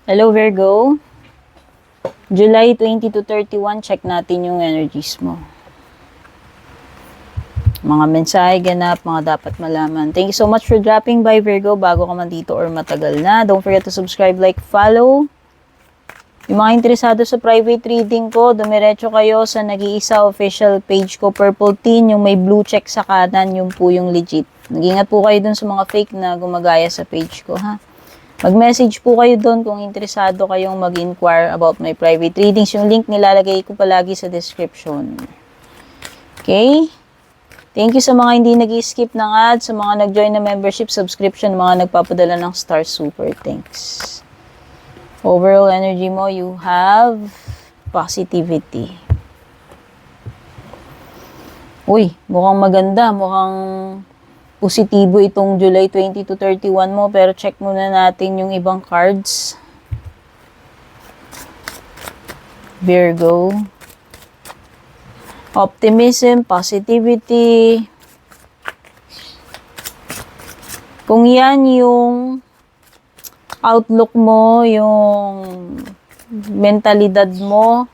Hello Virgo. July 20 to 31, check natin yung energies mo. Mga mensahe, ganap, mga dapat malaman. Thank you so much for dropping by Virgo bago ka man dito or matagal na. Don't forget to subscribe, like, follow. Yung mga interesado sa private reading ko, dumiretso kayo sa nag-iisa official page ko, Purple Teen, yung may blue check sa kanan, yung po yung legit. Mag-ingat po kayo dun sa mga fake na gumagaya sa page ko, ha? Mag-message po kayo doon kung interesado kayong mag-inquire about my private readings. Yung link nilalagay ko palagi sa description. Okay? Thank you sa mga hindi nag-skip ng ads, sa mga nag-join na membership, subscription, mga nagpapadala ng star super. Thanks. Overall energy mo, you have positivity. Uy, mukhang maganda. Mukhang positibo itong July 20 to 31 mo. Pero check muna natin yung ibang cards. Virgo. Optimism, positivity. Kung yan yung outlook mo, yung mentalidad mo,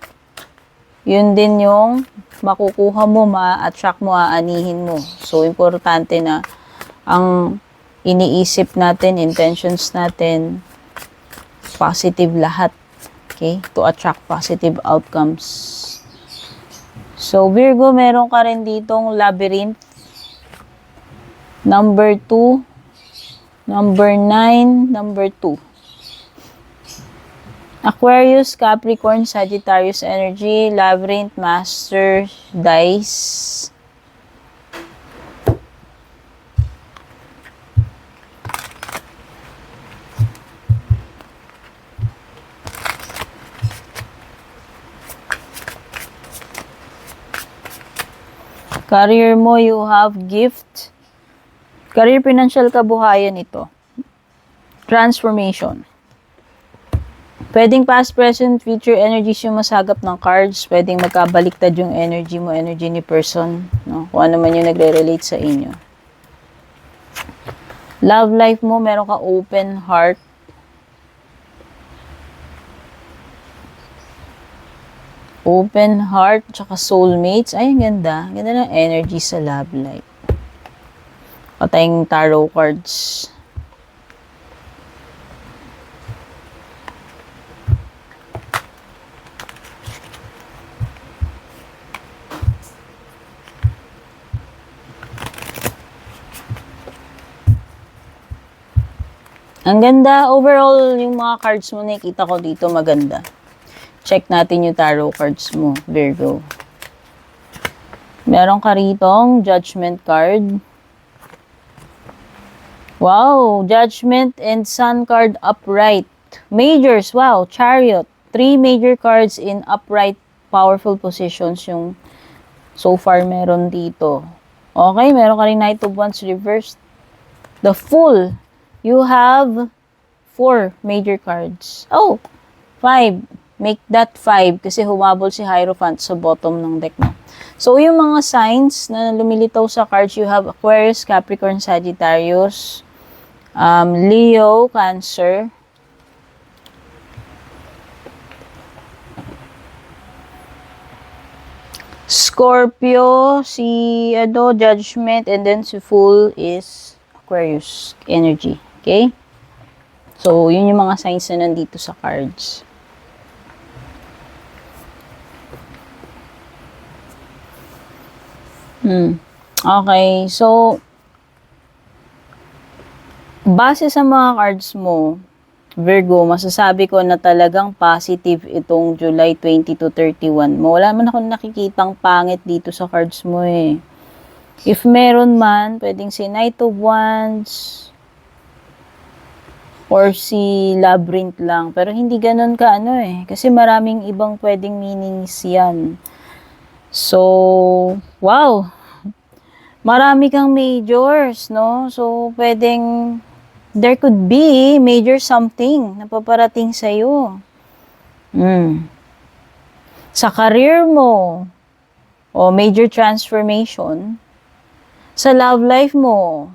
yun din yung makukuha mo, ma-attract mo, aanihin mo. So, importante na ang iniisip natin, intentions natin, positive lahat. Okay? To attract positive outcomes. So, Virgo, meron ka rin ditong labyrinth. Number 2. Number 9, number 2. Aquarius, Capricorn, Sagittarius energy, Labyrinth, Master, Dice. Career mo, you have gift. Career, financial, kabuhayan ito. Transformation. Pwedeng past, present, future energies yung masagap ng cards. Pwedeng magkabaliktad yung energy mo, energy ni person. No? Kung ano man yung nagre-relate sa inyo. Love life mo, meron ka open heart. Open heart, tsaka soulmates. Ay, ang ganda. Ganda ng energy sa love life. Patayong tarot cards. Ang ganda. Overall, yung mga cards mo nakikita ko dito maganda. Check natin yung tarot cards mo, Virgo. Meron ka ritong judgment card. Wow, Judgment and Sun card upright. Majors, wow, Chariot. 3 major cards in upright, powerful positions yung so far meron dito. Okay, meron ka rin Knight of Wands reversed. The Fool. You have 4 major cards. Oh, 5. Make that 5 kasi humabol si Hierophant sa bottom ng deck mo. So, yung mga signs na lumilitaw sa cards, you have Aquarius, Capricorn, Sagittarius, Leo, Cancer, Scorpio, si Judgment, and then si Fool is Aquarius energy. Okay? So, yun yung mga signs na nandito sa cards. Okay, so base sa mga cards mo, Virgo, masasabi ko na talagang positive itong July 20 to 31 mo. Wala man akong nakikitang pangit dito sa cards mo eh. If meron man, pwedeng si Knight of Wands or si Labyrinth lang. Pero hindi ganun ka kasi maraming ibang pwedeng meanings yan. So, wow! Marami kang majors, no? So, pwedeng there could be major something na paparating sa'yo. Sa career mo, o major transformation. Sa love life mo,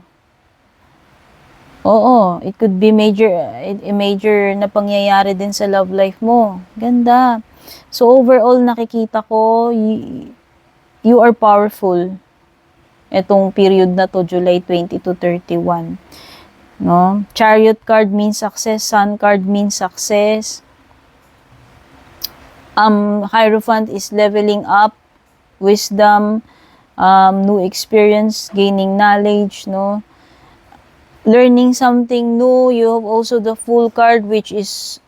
Oo, it could be major na pangyayari din sa love life mo. Ganda. So overall nakikita ko you are powerful. Etong period na to, July 20 to 31. No? Chariot card means success, Sun card means success. Hierophant is leveling up, wisdom, new experience, gaining knowledge, no? Learning something new. You have also the Fool card, which is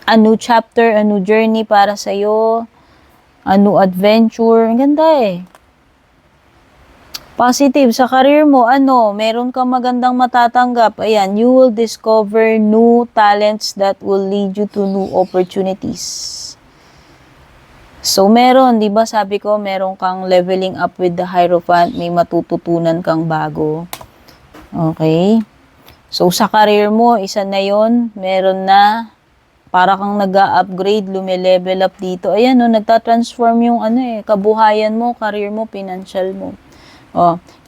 a new chapter, a new journey para sa'yo, a new adventure. Ang ganda eh. Positive, sa career mo, meron kang magandang matatanggap. Ayan, you will discover new talents that will lead you to new opportunities. So, meron, di ba sabi ko, meron kang leveling up with the Hierophant, may matututunan kang bago. Okay? So, sa career mo, isa na yon, meron na, para kang nag-upgrade, lumilevel up dito. Ayan, nagtatransform yung kabuhayan mo, career mo, financial mo.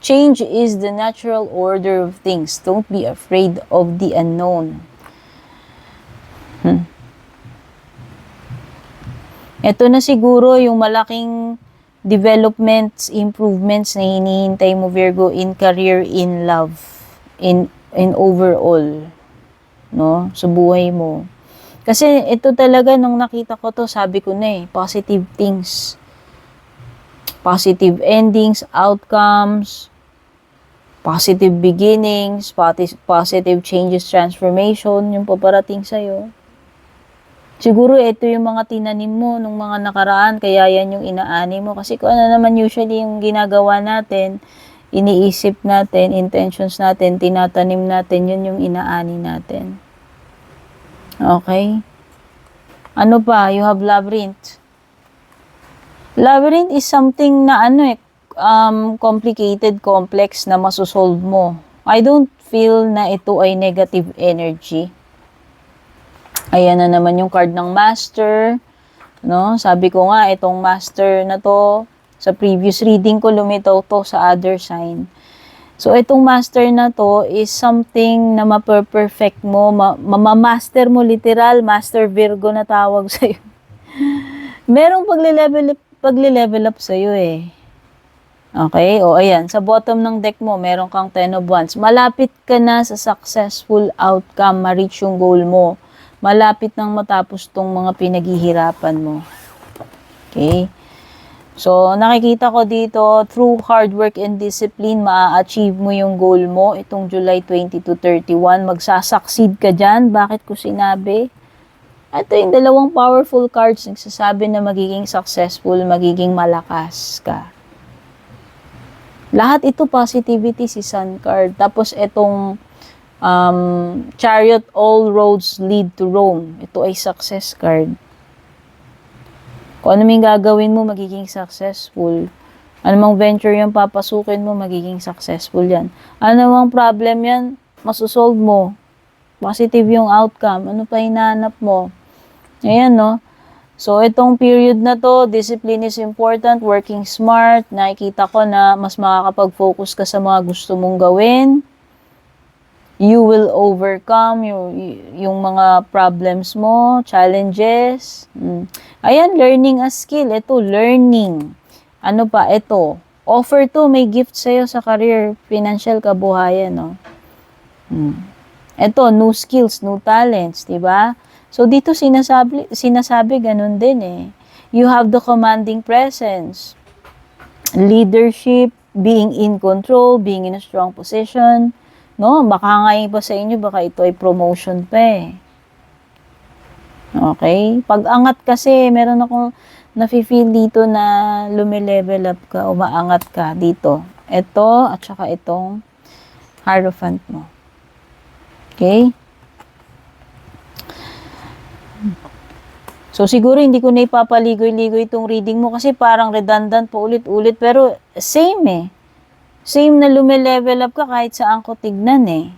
Change is the natural order of things. Don't be afraid of the unknown. Ito na siguro yung malaking developments, improvements na hinihintay mo, Virgo, in career, in love, in overall, no? Sa buhay mo. Kasi ito talaga, nung nakita ko to, sabi ko na positive things. Positive endings, outcomes, positive beginnings, positive changes, transformation, yung paparating sa'yo. Siguro ito yung mga tinanim mo nung mga nakaraan, kaya yan yung inaani mo. Kasi kung ano naman usually yung ginagawa natin, iniisip natin, intentions natin, tinatanim natin, yun yung inaani natin. Okay? Ano pa? You have labyrinth. Labyrinth is something na complicated, complex na masosolve mo. I don't feel na ito ay negative energy. Ayan na naman yung card ng Master. No? Sabi ko nga, itong Master na to, sa previous reading ko, lumitaw to sa other sign. So, itong Master na to is something na ma-perfect mo, ma-master mo, literal, Master Virgo na tawag sa'yo. Merong pagle-level up sa'yo eh. Okay? O, ayan. Sa bottom ng deck mo, meron kang 10 of Wands. Malapit ka na sa successful outcome, ma-reach yung goal mo. Malapit nang matapos tong mga pinaghihirapan mo. Okay? So, nakikita ko dito, through hard work and discipline, maa-achieve mo yung goal mo. Itong July 20 to 31, magsasucceed ka dyan. Bakit ko sinabi? Ito yung dalawang powerful cards, nagsasabi na magiging successful, magiging malakas ka. Lahat ito positivity, si Sun card. Tapos itong Chariot, all roads lead to Rome. Ito ay success card. Kung ano mang gagawin mo, magiging successful. Ano mang venture yung papasukin mo, magiging successful yan. Ano mang problem yan, masusolve mo. Positive yung outcome. Ano pa hinahanap mo? Ayan, no? So, itong period na to, discipline is important, working smart. Nakikita ko na mas makakapag-focus ka sa mga gusto mong gawin. You will overcome yung mga problems mo, challenges. Ayan, learning a skill. Ito, learning. Ano pa? Ito, offer to, may gift sa'yo sa career, financial, kabuhayan, no? Ito, new skills, new talents, diba? So, dito sinasabi ganun din eh. You have the commanding presence, leadership, being in control, being in a strong position. No, baka ngayon pa sa inyo, baka ito ay promotion pa eh. Okay? Pag-angat kasi, meron akong nafe-feel dito na lumilevel up ka, umaangat ka dito. Ito, at saka itong Hierophant mo. Okay? So, siguro hindi ko na ipapaligoy-ligoy itong reading mo kasi parang redundant po ulit-ulit, pero same eh. Same na lumilevel up ka kahit saan ko tignan eh.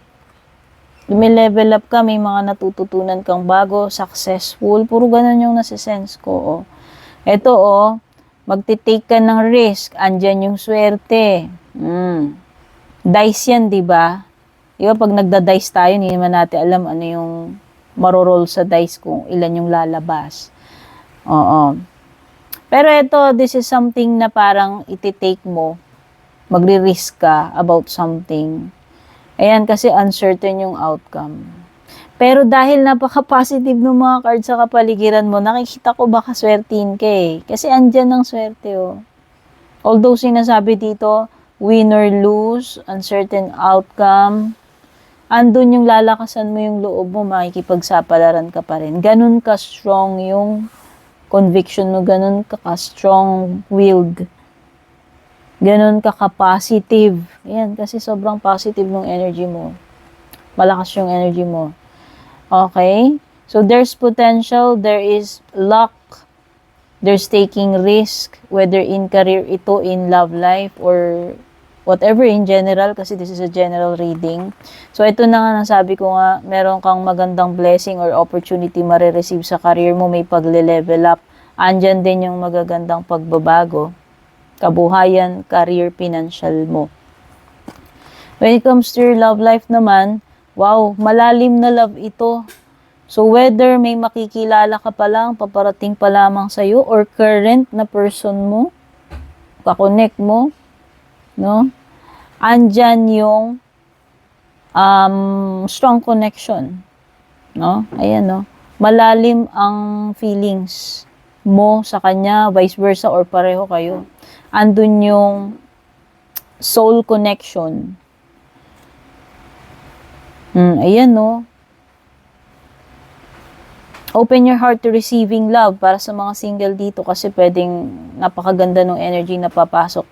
Lumilevel up ka, may mga natututunan kang bago, successful. Puro ganun yung nasisense ko. Oh. Ito magtitake ka ng risk. Andyan yung swerte. Dice yan, di ba? Di ba, pag nagda-dice tayo, hindi naman natin alam ano yung maroroll sa dice kung ilan yung lalabas. Oo. Pero ito, this is something na parang iti-take mo, magre-risk ka about something. Ayan, kasi uncertain yung outcome. Pero dahil napaka-positive ng mga cards sa kapaligiran mo, nakikita ko baka swertihin ka eh. Kasi andyan ang swerte oh. Although sinasabi dito, win or lose, uncertain outcome, andun yung lalakasan mo yung loob mo, makikipagsapalaran ka pa rin. Ganun ka-strong yung conviction mo, ganun ka-strong-willed. Ganun ka-positive. Ayan, kasi sobrang positive ng energy mo. Malakas yung energy mo. Okay? So, there's potential, there is luck, there's taking risk, whether in career ito, in love life, or whatever in general, kasi this is a general reading. So, ito na nga nasabi ko nga, meron kang magandang blessing or opportunity marireceive sa career mo, may pagle-level up. Andyan din yung magagandang pagbabago, kabuhayan, career, financial mo. When it comes to your love life naman, wow, malalim na love ito. So, whether may makikilala ka pa lang, paparating pa lamang sa'yo, or current na person mo, kakonect mo, no? Andyan yung strong connection, no? Ayan, no? Malalim ang feelings mo sa kanya, vice versa, or pareho kayo. Andun yung soul connection. Ayan, no? Open your heart to receiving love para sa mga single dito kasi pwedeng napakaganda ng energy na papasok.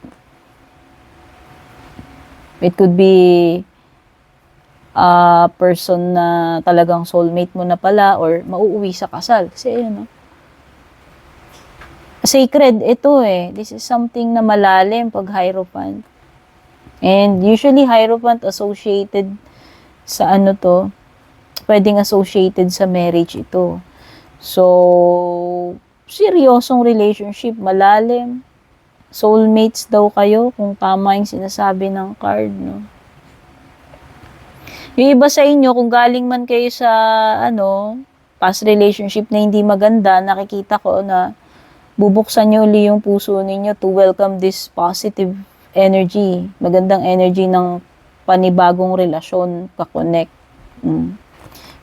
It could be a person na talagang soulmate mo na pala or mauuwi sa kasal. Kasi ayun, no? Sacred ito eh. This is something na malalim pag Hierophant. And usually Hierophant associated sa ano to, pwedeng associated sa marriage ito. So, seryosong relationship, malalim. Soulmates daw kayo kung tama yung sinasabi ng card, no? Yung iba sa inyo, kung galing man kayo sa, past relationship na hindi maganda, nakikita ko na bubuksan nyo uli yung puso ninyo to welcome this positive energy. Magandang energy ng panibagong relasyon, ka-connect.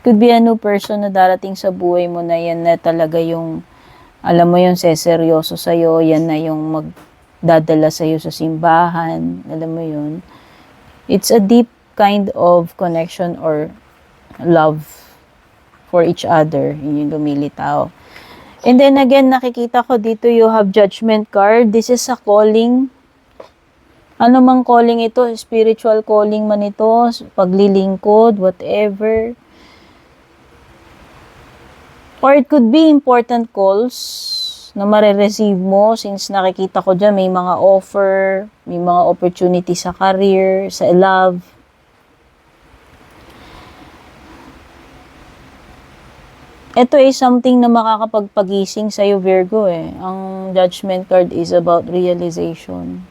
Could be a new person na darating sa buhay mo na yan na talaga yung, alam mo yung seseryoso sa'yo, yan na yung magdadala sa'yo sa simbahan, alam mo yun. It's a deep kind of connection or love for each other, yun yung lumilitaw. And then again, nakikita ko dito you have Judgment card. This is a calling. Ano mang calling ito, spiritual calling man ito, paglilingkod, whatever. Or it could be important calls na marireceive mo since nakikita ko dyan may mga offer, may mga opportunity sa career, sa love. Ito ay something na makakapagpagising sa'yo, Virgo eh. Ang Judgment card is about realization.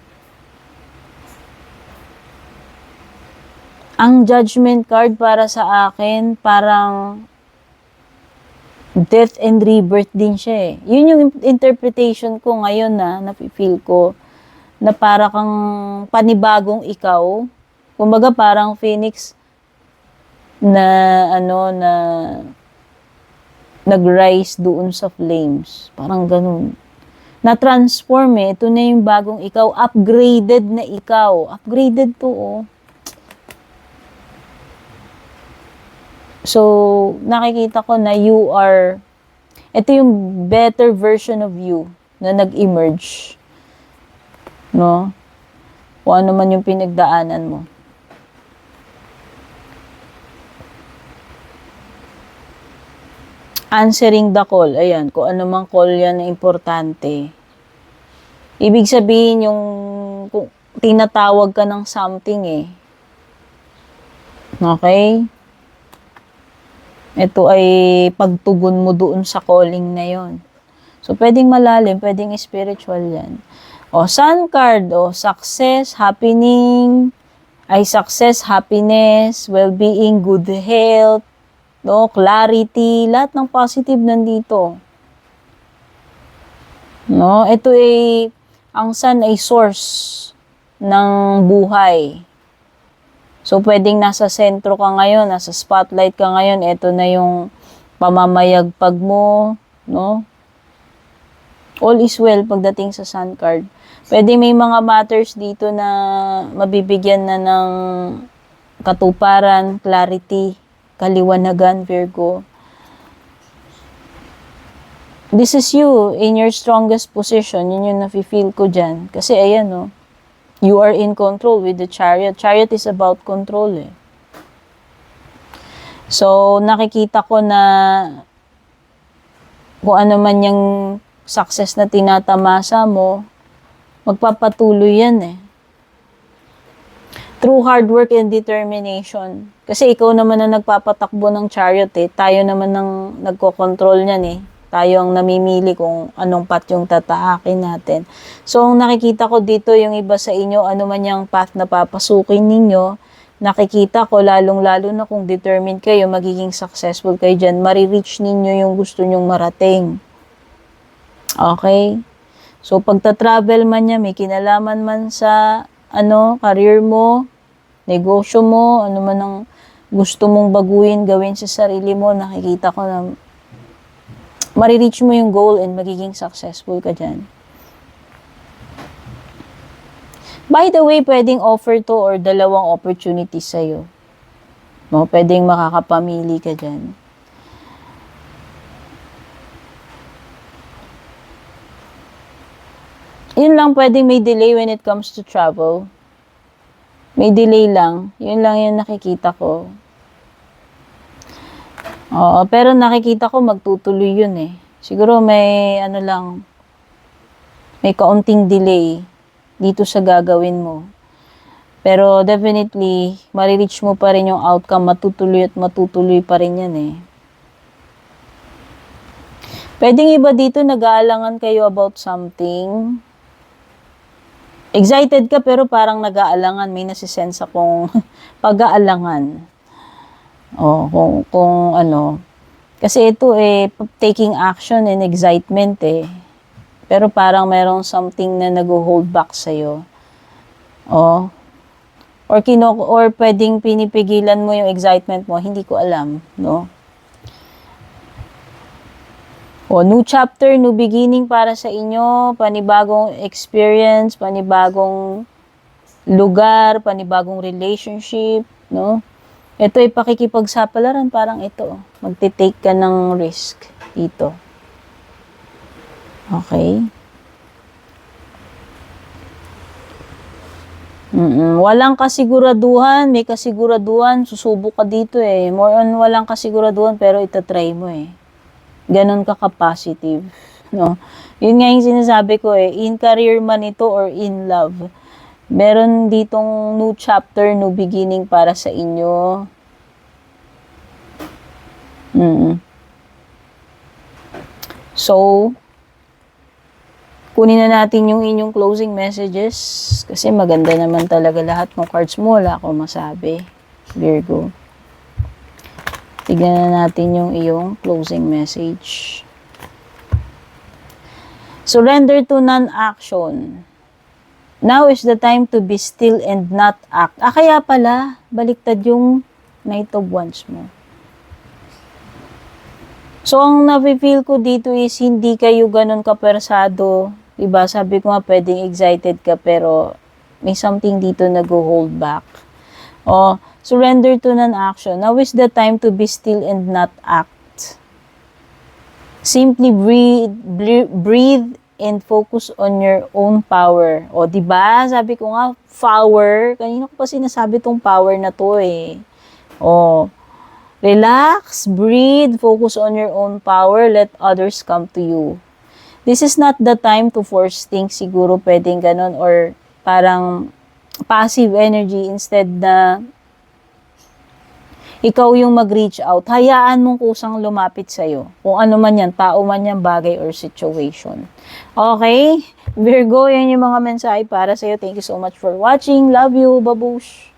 Ang Judgment card para sa akin, parang death and rebirth din siya eh. Yun yung interpretation ko ngayon na napifeel ko na para kang panibagong ikaw. Kumbaga parang phoenix na na nag-rise doon sa flames. Parang ganun. Na-transform eh. Ito na yung bagong ikaw. Upgraded na ikaw. Upgraded to oh. So, nakikita ko na you are, ito yung better version of you na nag-emerge. No? Kung ano man yung pinagdaanan mo. Answering the call. Ayan, kung ano mang call yan na importante. Ibig sabihin yung kung tinatawag ka ng something eh. Okay? Ito ay pagtugon mo doon sa calling na yon. So, pwedeng malalim, pwedeng spiritual yan. O, Sun card, o, success, happening, ay success, happiness, well-being, good health, no, clarity, lahat ng positive nandito. No, ito ay ang sun ay source ng buhay. So pwedeng nasa sentro ka ngayon, nasa spotlight ka ngayon, ito na yung pamamayagpag mo, no? All is well pagdating sa sun card. Pwede may mga matters dito na mabibigyan na ng katuparan, clarity, kaliwanagan, Virgo. This is you in your strongest position. Yun yung nafe-feel ko dyan. Kasi ayan, no? You are in control with the chariot. Chariot is about control, eh. So, nakikita ko na kung ano man yung success na tinatamasa mo, magpapatuloy yan, eh. Through hard work and determination. Kasi ikaw naman ang nagpapatakbo ng chariot, eh. Tayo naman ang nagko-control niyan, eh. Tayo ang namimili kung anong path yung tataakin natin. So, ang nakikita ko dito, yung iba sa inyo, ano man yung path na papasukin ninyo, nakikita ko, lalong-lalo na kung determined kayo, magiging successful kayo dyan, marireach ninyo yung gusto nyong marating. Okay? So, pagta-travel man niya, may kinalaman man sa, career mo, negosyo mo, ano man ang gusto mong baguhin, gawin sa sarili mo, nakikita ko na marireach mo yung goal and magiging successful ka dyan. By the way, pwedeng offer to or dalawang opportunities sa'yo. No, pwedeng makakapamili ka dyan. Yun lang, pwedeng may delay when it comes to travel. May delay lang. Yun lang yung nakikita ko. Oo, pero nakikita ko magtutuloy yun, eh. Siguro may, may kaunting delay dito sa gagawin mo. Pero definitely, marireach mo pa rin yung outcome, matutuloy at matutuloy pa rin yan, eh. Pwedeng iba dito, nag-aalangan kayo about something. Excited ka pero parang nag-aalangan, may nasisense akong pag-aalangan. Kung ano. Kasi ito taking action and excitement, eh. Pero parang merong something na nag-hold back sa'yo. Or pwedeng pinipigilan mo yung excitement mo, hindi ko alam, no? New chapter, new beginning para sa inyo, panibagong experience, panibagong lugar, panibagong relationship, no? Ito ay pakikipagsapalaran, parang ito. Magte-take ka ng risk dito. Okay? Walang kasiguraduhan, may kasiguraduhan, susubok ka dito, eh. More on walang kasiguraduhan, pero itatry mo, eh. Ganon ka ka-positive, no? Yun nga yung sinasabi ko, eh. In career man ito or in love. Meron ditong new chapter, new beginning para sa inyo. So, kunin na natin yung inyong closing messages kasi maganda naman talaga lahat ng cards mo. Wala akong masabi, Virgo. Tignan na natin yung iyong closing message. Surrender to non-action. Now is the time to be still and not act. Kaya pala, baliktad yung Knight of Wands mo. So, ang nafe-feel ko dito is hindi kayo ganun kapersado. Diba? Sabi ko nga, pwedeng excited ka, pero may something dito na go-hold back. Surrender to non-action. Now is the time to be still and not act. Simply breathe and focus on your own power. Diba? Sabi ko nga, power. Kanina ko pa sinasabi tong power na to, eh. Relax, breathe, focus on your own power, let others come to you. This is not the time to force things, siguro pwedeng ganun, or parang passive energy instead na ikaw yung mag-reach out. Hayaan mong kusang lumapit sa'yo. Kung ano man yan, tao man yan, bagay or situation. Okay? Virgo, yan yung mga mensahe para sa'yo. Thank you so much for watching. Love you. Babush!